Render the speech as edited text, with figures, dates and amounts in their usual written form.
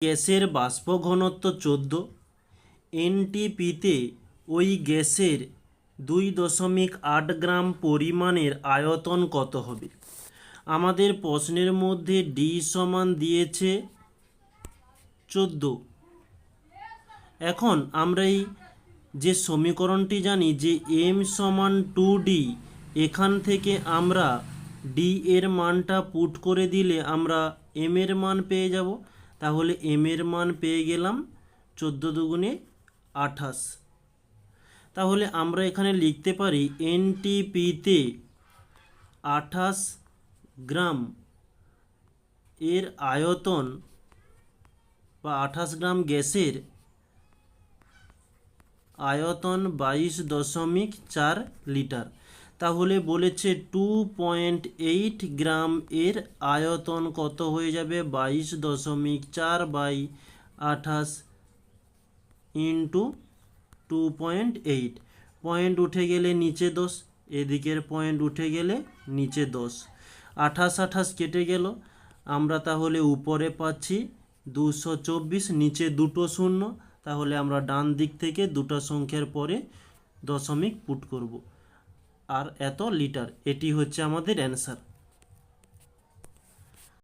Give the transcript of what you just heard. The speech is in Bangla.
গ্যাসের বাষ্প ঘনত্ব 14, এনটিপিতে ওই গ্যাসের 2.8 গ্রাম পরিমাণের আয়তন কত হবে? আমাদের প্রশ্নের মধ্যে ডি সমান দিয়েছে 14। এখন আমরা এই যে সমীকরণটি জানি যে এম সমান 2D, এখান থেকে আমরা ডি এর মানটা পুট করে দিলে আমরা এম এর মান পেয়ে যাব। তাহলে এম এর মান পেয়ে গেলাম 14 দুগুণে 28। তাহলে আমরা এখানে লিখতে পারি এনটিপিতে 28 গ্রাম এর আয়তন বা 28 গ্রাম গ্যাসের আয়তন 22.4 লিটার। তাহলে বলেছে 2.8 গ্রাম এর আয়তন কত হয়ে যাবে? 22.4 বাই 28 ইন্টু 2.8। পয়েন্ট উঠে গেলে নিচে 10, এদিকের পয়েন্ট উঠে গেলে নিচে 10। 28 কেটে গেল, আমরা তাহলে উপরে পাচ্ছি 224, নিচে দুটো শূন্য। তাহলে আমরা ডান দিক থেকে দুটো সংখ্যার পরে দশমিক পুট করব, আর এত লিটার। এটি হচ্ছে আমাদের অ্যান্সার।